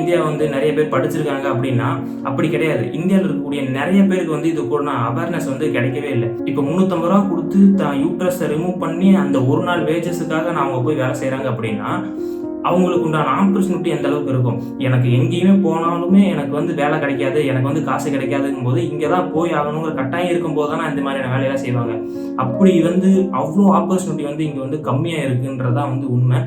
India வந்து நிறைய பேர் படிச்சிருக்காங்க அப்படின்னா அப்படி கிடையாது. இந்தியாவில் இருக்கக்கூடிய நிறைய பேருக்கு வந்து இது கூட அவேர்னஸ் வந்து கிடைக்கவே இல்லை. இப்போ 350 ரூபா கொடுத்து தான் யூட்ரஸை ரிமூவ் பண்ணி அந்த ஒரு நாள் வேஜஸுக்காக நான் அவங்க போய் வேலை செய்கிறாங்க அப்படின்னா அவங்களுக்கு உண்டான ஆப்பர்ச்சுனிட்டி எந்த அளவுக்கு இருக்கும். எனக்கு எங்கேயுமே போனாலுமே எனக்கு வந்து வேலை கிடைக்காது, எனக்கு வந்து காசு கிடைக்காதுங்கும் போது இங்கே தான் போய் ஆகணுங்கிற கட்டாயம் இருக்கும்போது தானே இந்த மாதிரியான வேலையெல்லாம் செய்வாங்க. அப்படி வந்து அவ்வளோ ஆப்பர்ச்சுனிட்டி வந்து இங்கே வந்து கம்மியாக இருக்குன்றதான் வந்து உண்மை.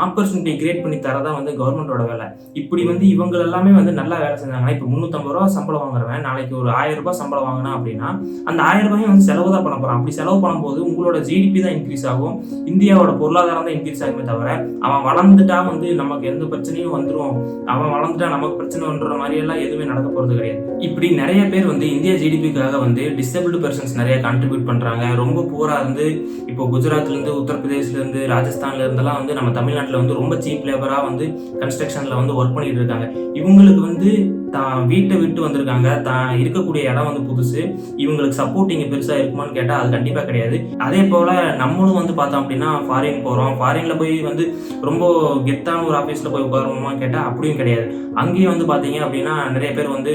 ஆப்பர்ச்சுனிட்டி கிரியேட் பண்ணி தரதான் வந்து கவர்மெண்டோட வேலை. இப்படி வந்து இவங்க எல்லாமே வந்து நல்லா வேலை செஞ்சாங்கன்னா இப்போ 350 ரூபா சம்பளம் வாங்குறவன் நாளைக்கு ஒரு 1000 ரூபாய் சம்பளம் வாங்கினா அப்படின்னா அந்த 1000 ரூபாயும் வந்து செலவு தான் பண்ண போகிறான். அப்படி செலவு பண்ணும்போது உங்களோட ஜிடிபி தான் இன்க்ரீஸ் ஆகும், இந்தியாவோட பொருளாதாரம் தான் இன்க்ரீஸ் ஆகுமே தவிர அவன் வளர்ந்துட்டா வந்து நமக்கு எந்த பிரச்சனையும் வந்துடும், அவன் வளர்ந்துட்டா நமக்கு பிரச்சனை வந்துடுற மாதிரி எல்லாம் எதுவுமே நடக்க போறது கிடையாது. இப்படி நிறைய பேர் வந்து இந்தியா ஜிடிபிக்காக வந்து டிசேபிள்டு பர்சன்ஸ் நிறைய கான்ட்ரிபியூட் பண்றாங்க. ரொம்ப பூரா இருந்து இப்போ குஜராத்ல இருந்து, உத்தரப்பிரதேஷ்ல இருந்து, ராஜஸ்தான்ல இருந்தெல்லாம் வந்து நம்ம தமிழ்நாட்டில் வந்து ரொம்ப சீப் லேபரா வந்து கன்ஸ்ட்ரக்ஷன்ல வந்து ஒர்க் பண்ணிட்டு இருக்காங்க. இவங்களுக்கு வந்து தான் வீட்டை விட்டு வந்திருக்காங்க, தான் இருக்கக்கூடிய இடம் வந்து புதுசு, இவங்களுக்கு சப்போர்ட் இங்கே பெருசாக இருக்குமான்னு கேட்டால் அது கண்டிப்பாக கிடையாது. அதே போல் நம்மளும் வந்து பார்த்தோம் அப்படின்னா ஃபாரின் போகிறோம், ஃபாரினில் போய் வந்து ரொம்ப கெத்தான ஒரு ஆஃபீஸில் போய் உட்காருவோமா கேட்டால் அப்படியும் கிடையாது. அங்கேயும் வந்து பார்த்தீங்க அப்படின்னா நிறைய பேர் வந்து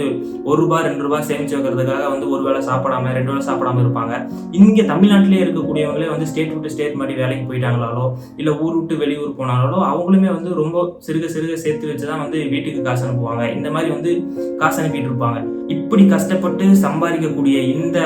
₹1 ₹2 சேமிச்சு வைக்கிறதுக்காக வந்து ஒரு வேளை சாப்பிடாம 2 வேளை சாப்பிடாம இருப்பாங்க. இங்கே தமிழ்நாட்டிலே இருக்கக்கூடியவங்களே வந்து ஸ்டேட் விட்டு ஸ்டேட் மாதிரி வேலைக்கு போயிட்டாங்களாலோ இல்லை ஊர் விட்டு வெளியூர் போனாலோ அவங்களுமே வந்து ரொம்ப சிறுக சிறுக சேர்த்து வச்சு தான் வந்து வீட்டுக்கு காசு அனுப்புவாங்க. இந்த மாதிரி வந்து காசு அனுப்பிட்டு இருப்பாங்க. இப்படி கஷ்டப்பட்டு சம்பாதிக்கக்கூடிய இந்த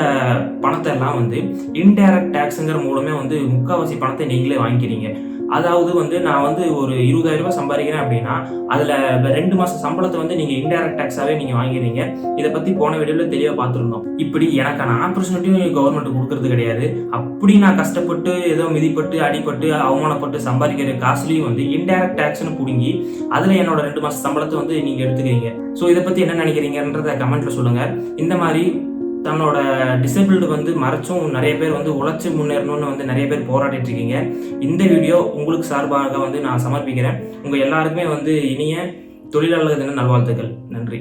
பணத்தை எல்லாம் வந்து இன்டைரக்ட் டாக்ஸ்ங்கிற மூலமே வந்து முக்கால்வாசி பணத்தை நீங்களே வாங்கிக்கிறீங்க. அதாவது வந்து நான் வந்து ஒரு 20,000 ரூபாய் சம்பாதிக்கிறேன் அப்படின்னா அதில் 2 மாசம் சம்பளத்தை வந்து நீங்கள் இன்டைரக்ட் டாக்ஸாகவே நீங்கள் வாங்கிடுறீங்க. இதை பற்றி போன வீடியோவில் தெளிவாக பார்த்துருந்தோம். இப்படி எனக்கான ஆப்பர்ச்சுனிட்டியும் கவர்மெண்ட் கொடுக்கறது கிடையாது. அப்படி நான் கஷ்டப்பட்டு ஏதோ மிதிப்பட்டு அடிப்பட்டு அவமானப்பட்டு சம்பாதிக்கிற காசுலையும் வந்து இன்டைரக்ட் டாக்ஸ்னு பிடுங்கி அதில் என்னோட 2 மாசம் சம்பளத்தை வந்து நீங்கள் எடுத்துக்கிறீங்க. ஸோ இதை பற்றி என்ன நினைக்கிறீங்கன்றத கமெண்ட்ல சொல்லுங்கள். இந்த மாதிரி தன்னோட டிசேபிள்டு வந்து மறைச்சும் நிறைய பேர் வந்து உழைச்சி முன்னேறணும்னு வந்து நிறைய பேர் போராடிட்டு இருக்கீங்க. இந்த வீடியோ உங்களுக்கு சார்பாக வந்து நான் சமர்ப்பிக்கிறேன். உங்கள் எல்லாருக்குமே வந்து இனிய தொழிலாளர் தின நல்வாழ்த்துக்கள். நன்றி.